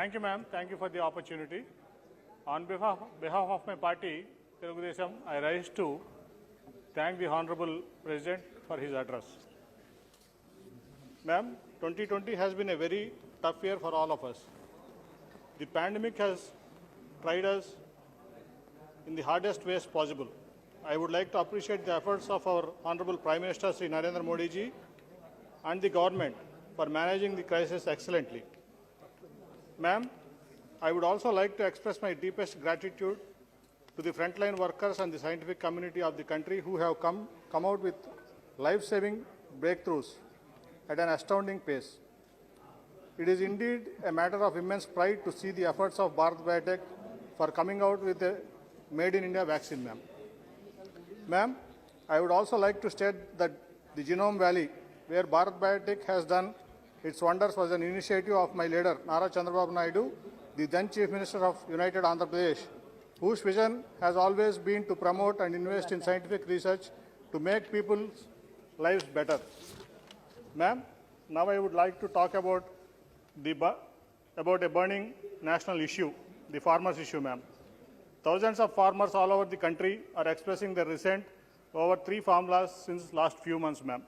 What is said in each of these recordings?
Thank you, ma'am. Thank you for the opportunity. On behalf of my party, Telugu Desam, I rise to thank the Honorable President for his address. Ma'am, 2020 has been a very tough year for all of us. The pandemic has tried us in the hardest ways possible. I would like to appreciate the efforts of our Honorable Prime Minister Sri Narendra Modi ji and the government for managing the crisis excellently. Ma'am, I would also like to express my deepest gratitude to the frontline workers and the scientific community of the country who have come out with life-saving breakthroughs at an astounding pace. It is indeed a matter of immense pride to see the efforts of Bharat Biotech for coming out with a made-in-India vaccine, ma'am. Ma'am, I would also like to state that the Genome Valley, where Bharat Biotech has done its wonders, was an initiative of my leader, Nara Chandrababu Naidu, the then Chief Minister of United Andhra Pradesh, whose vision has always been to promote and invest in scientific research to make people's lives better. Ma'am, now I would like to talk about a burning national issue, the farmers' issue, ma'am. Thousands of farmers all over the country are expressing their resent over 3 farm laws since last few months, ma'am.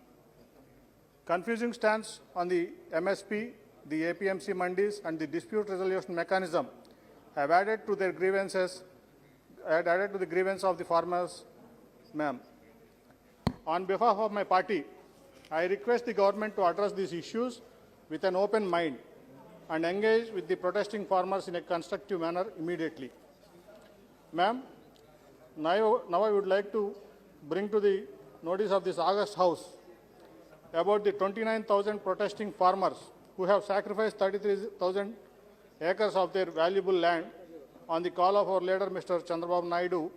Confusing stance on the MSP, the APMC mandis and the dispute resolution mechanism have added to their grievances, added to the grievance of the farmers, ma'am. On behalf of my party, I request the government to address these issues with an open mind and engage with the protesting farmers in a constructive manner immediately. Ma'am, now I would like to bring to the notice of this August House about the 29,000 protesting farmers who have sacrificed 33,000 acres of their valuable land on the call of our leader, Mr. Chandrababu Naidu,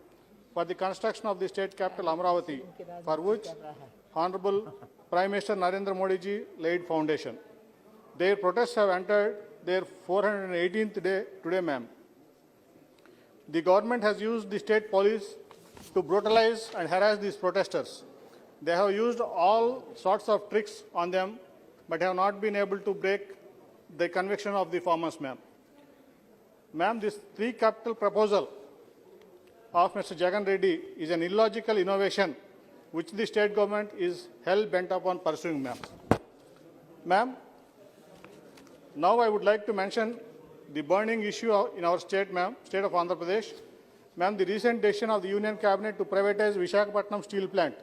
for the construction of the state capital Amravati, for which Honorable Prime Minister Narendra Modi ji laid foundation. Their protests have entered their 418th day today, ma'am. The government has used the state police to brutalize and harass these protesters. They have used all sorts of tricks on them, but have not been able to break the conviction of the farmers, ma'am. Ma'am, this 3 capital proposal of Mr. Jagan Reddy is an illogical innovation which the state government is hell-bent upon pursuing, ma'am. Ma'am, now I would like to mention the burning issue in our state, ma'am, state of Andhra Pradesh. Ma'am, the recent decision of the Union Cabinet to privatize Visakhapatnam Steel Plant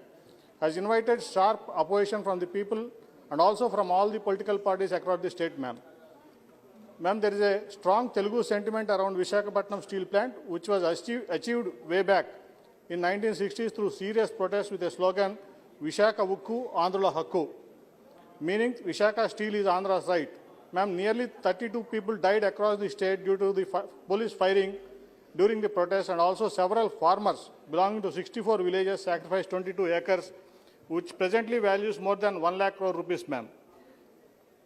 has invited sharp opposition from the people and also from all the political parties across the state, ma'am. Ma'am, there is a strong Telugu sentiment around Visakhapatnam Steel Plant, which was achieved way back in 1960s through serious protests with a slogan, Vishaka Ukku, Andhrula Hakku, meaning Vishaka Steel is Andhra's right. Ma'am, nearly 32 people died across the state due to the police firing during the protest, and also several farmers belonging to 64 villages sacrificed 22 acres, which presently values more than 1 lakh crore rupees, ma'am.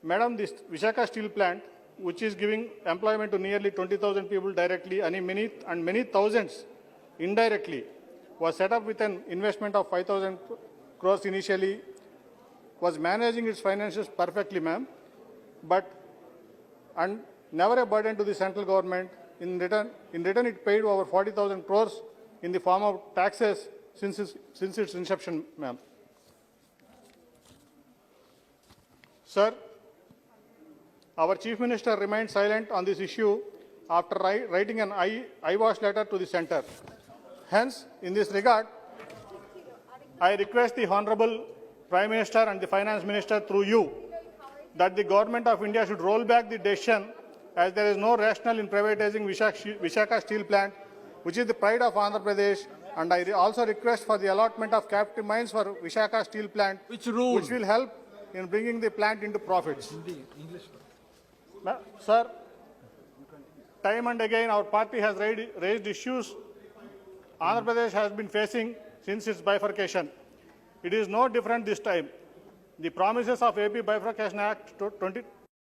Madam, this Vishaka Steel Plant, which is giving employment to nearly 20,000 people directly and many thousands indirectly, was set up with an investment of 5,000 crores initially, was managing its finances perfectly, ma'am, and never a burden to the central government. In return, it paid over 40,000 crores in the form of taxes since its inception, ma'am. Sir, our Chief Minister remained silent on this issue after writing an eyewash letter to the centre. Hence, in this regard, I request the Honourable Prime Minister and the Finance Minister through you that the Government of India should roll back the decision, as there is no rationale in privatizing Vishaka Steel Plant, which is the pride of Andhra Pradesh. And I also request for the allotment of captive mines for Vishaka Steel Plant, which will help in bringing the plant into profits. Sir, time and again our party has raised issues Andhra Pradesh has been facing since its bifurcation. It is no different this time. The promises of AP Bifurcation Act